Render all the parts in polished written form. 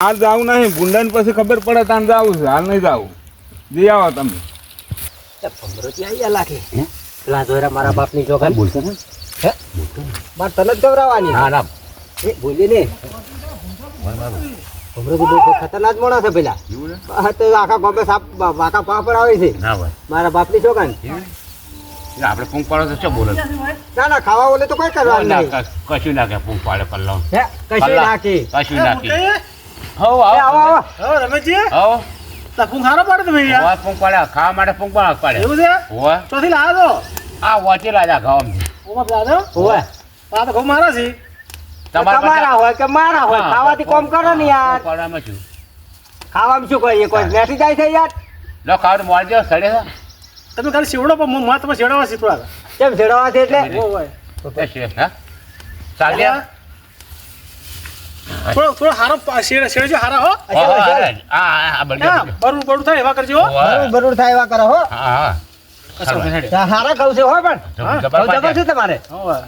હાલ જાવું નહીં, ગુંડાને પછી ખબર પડે તાન જાવું છે, હાલ નહીં જાવું. જઈ આવો તમે. પેલા જોરા મારા બાપની જોગન બોલતો ને હે માર તને જ ગવરાવાની ના ના એ બોલી ને ભમરો બહુ ખતરનાક માણસ છે પેલા હા તો આખા ગોમે સાપ વાકા પાપડ આવે છે ના ભાઈ મારા બાપની જોગન આપણે પૂંગ પાડો તો શું બોલે ના ના ખાવા બોલે તો કોઈ કરવાનું નહીં કશું નાખે પૂંગ પાડે પલ્લો હે કશું નાખી કશું નાખી આવો આવો રમેશજી હો પૂંગ ખારો પાડે તમે યાર ઓવા પૂંગ પાડે ખાવા માટે પૂંગ પાડે એવું છે ઓવા ચોથી લાવો આ વાંચી લાજા ગામ ઓમાં દાદો ઓવે આ તો ઘઉં મારા છે તમારા હોય કે મારા હોય ખાવાથી કોમ કરો ને યાર પાડવામાં છું ખાવામાં શું કરીએ કોઈ બેઠી જાય છે યાર લો ખાવાનું મોડ જો સડે છે તમે ખાલી શેવડો પણ માં તમે શેવડાવા શીખવા કેમ છેડવા છે એટલે એ છે હા સાલ્યા થોડો હારો શેડ જો હારા હો આ બળી બરું બરું થાય એવા કરજો બરોબર થાય એવા કરો હો હા હારા ઘઉં છે હો પણ ઘઉં જબર છે તમારે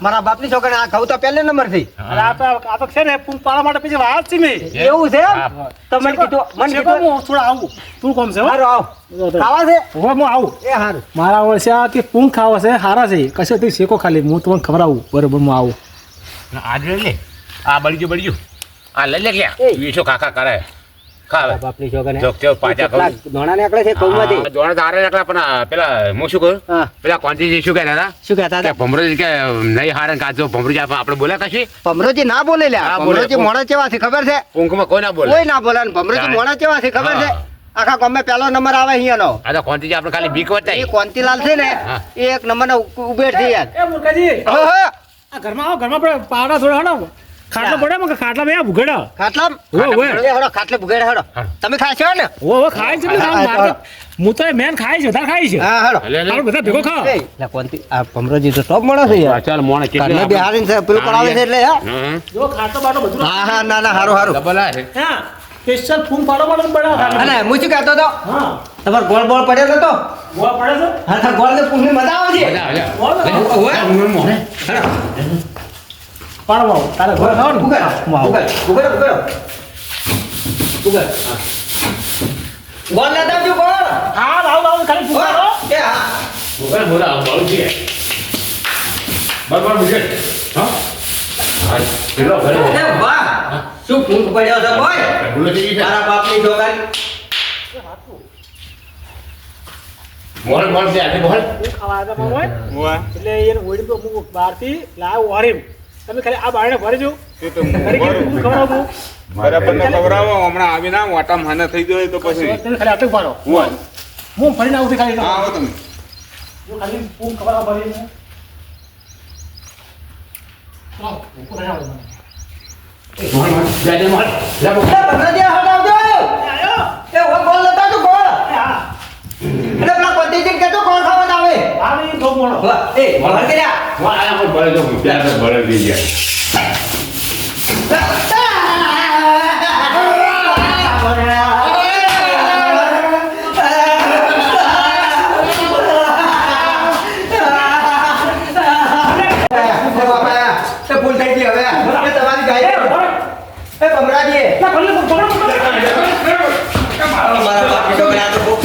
મારા બાપની છોકરી આ ઘઉં તો પહેલે નંબર થી અને આ તો છે ને પૂંગ પાડવા માટે પછી વાત છે મેં એવું છે તો મને કીધું હું થોડા આવું તું કોમ છે હારું આવ ખાવા છે હવે હું આવું એ હારું મારા વર્ષે આ કે પૂંગ ખાવા છે હારા છે કશે તે શેકો ખાલી હું તમને ખવડાવું બરોબર હું આવું આજે લે આ બળી ગયું આ લઈ લે ગયા વીસો કાકા કરે ખાવે બાપની છોકરી જો કેવો પાજા કહું ધોણા નીકળે છે ઘઉંમાંથી દોણા તારે નીકળ્યા પણ પેલા હું શું કહું પેલા કોંતીજી શું કહેતા હતા શું કહેતા હતા ભમરોજી કે નહીં હારે કાચો ભમરોજી આપણે બોલ્યા કશી ભમરોજી ના બોલે લ્યા ભમરોજી મોણા ચેવા છે ખબર છે ઊંઘમાં કોઈ ના બોલે કોઈ ના બોલે ભમરોજી મોણા ચેવા છે ખબર છે આખા ગામમાં પહેલો નંબર આવે અહીંયાનો આ તો કોંતીજી આપણે ખાલી બીક એ વટાઈ કોંતીલાલ છે ને એ એક નંબર ઉભેર છે યાર એ મુરકાજી ઓહો આ ઘરમાં આવો ઘરમાં પાડા થોડા હડો ખાટલા પડે મગર ખાટલા બે ભૂગેડા ખાટલામ હડો ખાટલે ભૂગેડ હડો તમે ખાશો ને ઓ ખાય છે હું તો મેન ખાય છે વધારે ખાય છે હા હડો આપણે બધા ભેગો ખાઓ એટલે કોંતી આ ભમરોજી તો ટોપ માણસ છે યાર ચાલ મોણે ઘરના બિહારી છે પેલું પડાવે છે એટલે જો ખાટલો બાટલો બધું હા હા ના ના હારું હારું ડબલ આ છે હા સ્પેશિયલ ફૂમ પાડો પાડો બનાવ અને હું શું કહેતો હતો હા તમાર ગોળ બોળ પડ્યો તો ગોળ પડે છે હા તો ગોળ ને પૂંછની મજા આવે છે ગોળ મોણે પાડો તારે ગોળ ખાવ ને ભૂગેડ ભૂગેડ ગોળ લેતા આવજો ગોળ હા લાવ લાવ ખાલી ફૂકારો એ હા બોલ બોલા બોલ છે બરાબર મુજે હા હા ચલો ભલે અરે વાહ શું ફૂંક પડ્યો છે બોય બોલે છે તારા બાપની દુકાન મોળ મોળ છે આજે બોલ ખાવા હતા હોય એટલે એને ઓડી તો હું બહારથી લાવ ઓરીમ તમે ખાલી આ બારણે ભરજો તે તો ખરી કે હું ખવડાવું બરાબર ને ખવડાવો. હમણાં આવીને આવો, આટા માને થઈ જાય તો પછી તમે ખાલી આટલું ભરો હું ફરીને આવું ખાલી હા, આવો તમે. હું ખાલી હું ખવડાવવા ભરી હું મોળ મોળ જાજે મોળ લે બોલ એ ભમરાજી હટાવજો આયો એ ઓ ગોળ લેતા આવજો ગોળ હા એટલે પેલા કોંતીજી કે તો ગોળ ખાવા આવે આ નહીં તો મોળો એ ગોળ કર્યા મોળ આયા મોળ ભલે તો પ્યાર તો ભલે દઈ ગયા ભૂલ થઈ ગઈ હવે એ તમારી ગાય એ ભમરાજી ના ભલે પકડો મારા બાપની છોકરી આ તો ભૂખ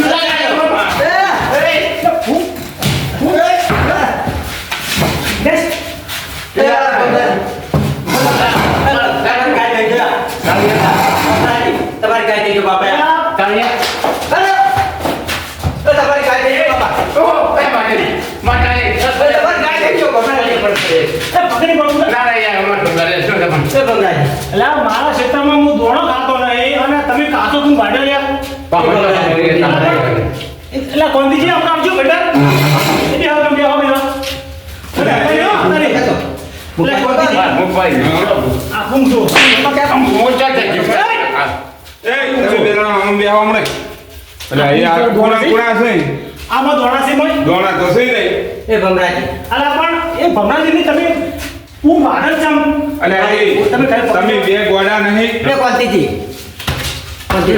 તમારી ગાય થઈ ગયો બાપા તમારી ગાય થઈ ગયો બાપા ઓ એ માટેલી માટેલી તમારી ગાય થઈ ગયો ભમરાજી પકડી પડું ના ના યાર અમાર તો ઘરે શું છે પણ એ ભમરાજી એટલે મારા ક્ષેત્રમાં હું દોણો ખાતો નહીં અને તમે કાચો તું ભાડ્યો યાર એટલે કોંતીજી આપણે આવજો બેટા એટલે હવે તમે આવો બેટા આ ફૂંક જો એ તમે બેના આમ બેહવા હમણે. એટલે અહીંયા કોણા કોણા છે આમાં દોણા છે મોય દોણા તો છે નહીં. એ ભમરાજી અલા પણ એ ભમરાજીની તમે હું વાડર ચમ એટલે એ તમે બે ગોડા નહીં. એ કોંતીજી ઉમા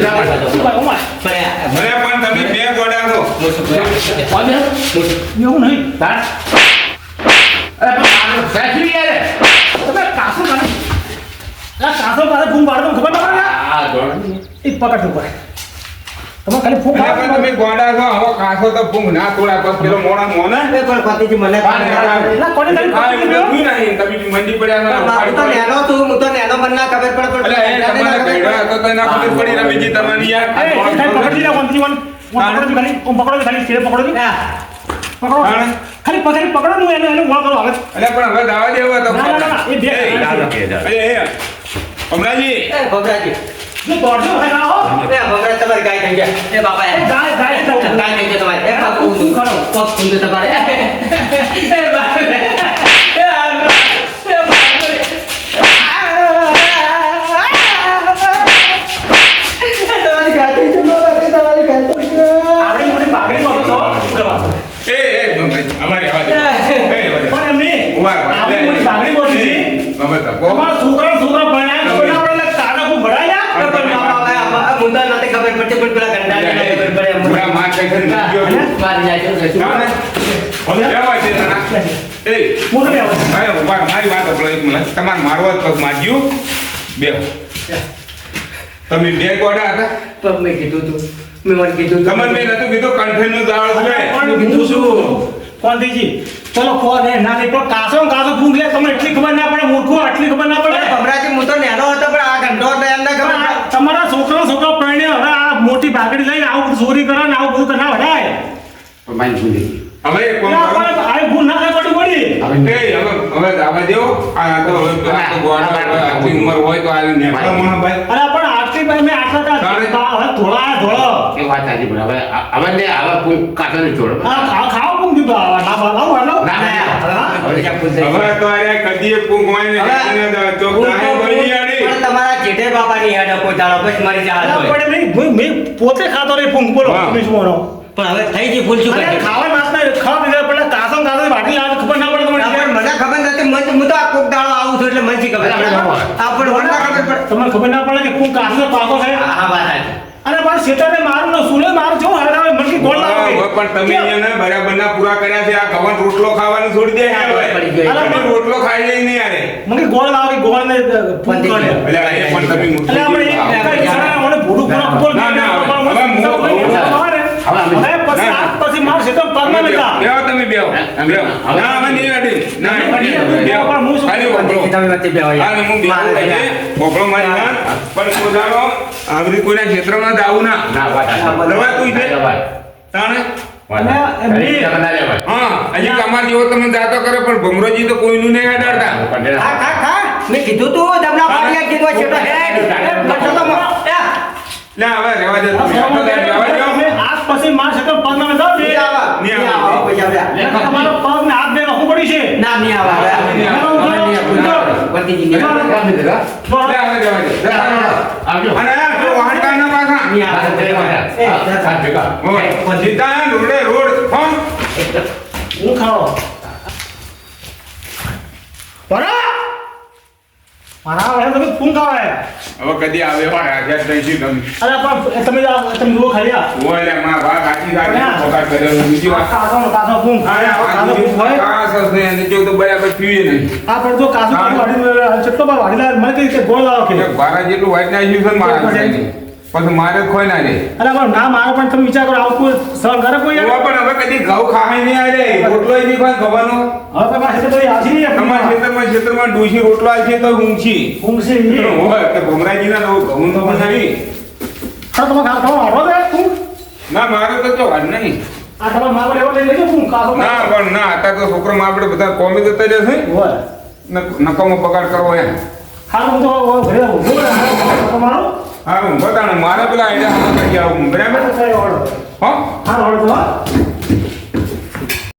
ભલે પણ તમે બે ગોડા છો. એવું નહીં તાર અરે પણ સાચી યાર તમે કાસો કાસો પાસે ફૂંક પાડો ખબર પડે આ જોડે એ પકડ તું પકડ તમે ખાલી ફૂંક એટલે પણ તમે ગોડા છો હવે કાસો તો ફૂંક ના તોડા પછી પેલો મોણા મોને એ પણ પતિજી મને એલા કોને તને હા પકડી એટલે લીધો? નહીં તમે મંડી પડ્યા હું તો નેનો છું હું તો નેનો મને ના ખબર પડે એટલે એ તમારે કઈડા હતો તો ના ખબર પડી રમીજી તમને યાર એ ખાલી પકડી લે કોનથી કોન પકડો ખાલી પકડો ખાલી સ્ટેજ પકડો પકડો હા. ખાલી પકડો નું એને વળ કરો હવે એટલે પણ હવે દાવા દેવો તો ના, ના, ના, એ બે એ, દાદા કે દાદા. અરે એ કમલાજી એ ભગરાજી જો દોડજો હે ના હો એ ભગરાજ તમારી ગાય થઈ ગયા એ બાપા એ ગાય ગાય ગાય થઈ ગયા તમારી એ પગ ઊંધું કરો પગ ઊંધું તમારે એ બાપા એ આ તમારી ગાય થઈ ગઈ તમારી ગાય થઈ ગઈ આપણી મોટી બાગડી માં તો કરવા એ કમલાજી અમારે આવા દે એ પણ એમની ઉભા રહો. આપણી મોટી બાગડી બોલી છે ગમે તો કહો. તમારા છોકરા ભણ્યા કોઈ આપણે તારા કો ભણાયા પણ બાપા મુદ્દા નથી ખબર પડતી પણ પેલા ગંડાને ના ખબર પડે એમ. પૂરા માર કઈ કરી ગયો છું. મારી જાય છે કશું. જાઓ ને. હવે જવાય છે તારા. એ મોટો બે આવે ભાઈ ઉભા રહો. મારી વાત સાંભળો એક મિનિટ. તમારે મારવા જ પગ માર્યું. બેહો. તમે બે ગોડા હતા તો મેં કીધું તું મેં મને કીધું તું. તમને મેં નતું કીધું કંઠેનું દાળ છે પણ કીધું શું કોણ દીજી ચલો ફોન હે ના નહીં પણ કાસો ફૂંક લે તમને એટલી ખબર ના પડે મૂર્ખો આટલી ખબર ના પડે ભમરાજી હું તો નેનો હતો પણ આ ઘંટો હતો એમને પણ ખબર આ તમારા છોકરો પરણે હવે આ મોટી બાગડી લઈને આવું બધું ચોરી કરે ને આવું બધું કરે ના વડાય મારી ભૂલી હવે એક કામ ના કરો. પણ આ ભૂલ ના થાય પડી એ હવે દાવા દેવો આ તો હવે આ તો ગોડા હવે આટલી ઉંમર હોય તો આ નેકળો મોણો ભાઈ અરે પણ આટલી ભાઈ મેં આટલા તારે? હવે થોડા ધોળો એ વાત સાચી પણ હવે હવે ને હવે કોઈ કાઢો નહીં છોડો ખાવ કોણ દીધું આ ના બાલાવ હાલો ના, ના, હવે હવે ફૂલ થઈ હવે તો અરે કદીએ પૂંગવાય ને હવે ચોક દાહે બની આડી પણ તમારા જેઠે બાબાની હેડ કોઈ દાડો પછી મરી જાય અરે પણ મેં પોતે ખાતો નહીં ફૂંક બોલો હા. તમે શું બોલો પણ હવે થઈ ગઈ ભૂલ શું અરે કરી ખાવા નાસ્તા ખાવા પીધા પેલા કાસો વાટી લાવે ખબર ના પડે ના, પણ મને ખબર નથી હું તો આ કોક દાડો આવું છું એટલે મને શી ખબર અરે, અરે, આ પણ મને ના ખબર પડે તમને ખબર ના પડે કે કોણ કાસો પાકો છે હા વાત સાચી. અને પણ શેતાને મારું ને સુલે મારું છો હરાવે મનકી ગોળ લાવે હવે પણ તમે એને બરાબરના પૂરા કર્યા છે આ કવન રોટલો ખાવાનું છોડી દે યાર પડી ગયો. અરે પણ રોટલો ખાઈ લઈ નહીં યાર મનકી ગોળ લાવે ગોળ ને ફૂંક પતી કરે ગયો. એટલે એ પણ તમે એટલે આપણે એક કઈ ઈશારા મને ભૂડું પૂરા ગોળ ના, ના, હવે પછી આ પછી માર શેતો પગમાં લેતા બેહો તમે બેહો ના હવે નહીં આડી ના બેહો ખાલી ઓગળો તમે વચ્ચે બે હોય. હા હું બેહો મારે કહીએ ઓગળો મારી વાત પણ પોતાનો આવી કોઈના ક્ષેત્રમાં જ આવું ના ના વાત સાચી. દવા તું છે દવા. તાણે વાત સાચી. એમની- ઘરે જગન્નાથ લેવાય. હા હજી તમાર જેવો તમે જાતો કરે પણ ભમરોજી તો કોઈનું નહીં અડાડતા કંઠેડા. ખા ખા ખા મેં કીધું તું તમને પાડિયા કીધું છે તો હેડ બસો તો લે હવે રહેવા દે તમે આ તો રહેવા દો આજ પછી માર શેતો પગમાં લેતા નહીં આવા નહીં નહીં આવા. આવા પૈસા આવ્યા. તમારો પગ ને હાથ બે રાખવું પડી છે ના નહીં આવા હવે. હવે નહીં આવા. પતિજી નહીં આવા. કામ નહીં દેતા. લે હવે રહેવા દે આવજો. અને આ તો વાહન કાઢના પાછા નહીં આવા. આ જય માતા. હા, સાત ભેગા. ઓય, સીધા રોડે રોડ ફોન હું ખાઓ બરા મારા હવે તમે ફૂંક આવે હવે કદી આવે હોય આજે દઈશું તમે અરે પણ તમે જુઓ ખાલી આ ઓય લે માં વાત આખી રાખી પગાર કર્યો બીજી વાત કાસો ફૂંક અરે આ કાસો ફૂંક હોય કાસ હશે અને જો તો બરાબર પીવે નહીં આ પણ જો કાસો હા. વાડી ચટલો બા વાડી લા મને કઈ ગોળ લાવો કે એક બારા જેટલું વાઈટ નાખ્યું છે ને મારા પછી મારે જ ખોઈ ના રે અરે પણ ના મારો પણ તમે વિચાર કરો આવું કોઈ સહન કરે કોઈ યાર ઓવા પણ હવે કદી ઘઉં ખાય નહીં આ રે રોટલો નહીં ખાય ખવાનો હવે તો પાસે તો આવશે નહીં તમારા ખેતરમાં ડોશી રોટલો આવશે તો ઊંઘી ફૂંક છે ઈ ઓય કે ભમરાજીના તો ઘઉં તો બનાવી હા તમે ખાવા આવો દે ફૂંક ના મારે તો જો વાત નહીં આ તમારા માવો લેવો લઈ લેજો ફૂંક કાસો ના પણ ના અત્યારે તો છોકરો આપણે બધા કોમી જતા જશે હોય નકામો પગાર કરવો એમ હાલ હું તો ઘરે આવું તમારો હારું બતાને મારે પેલા આઈડિયા કરી આવું બરાબર હા હો હા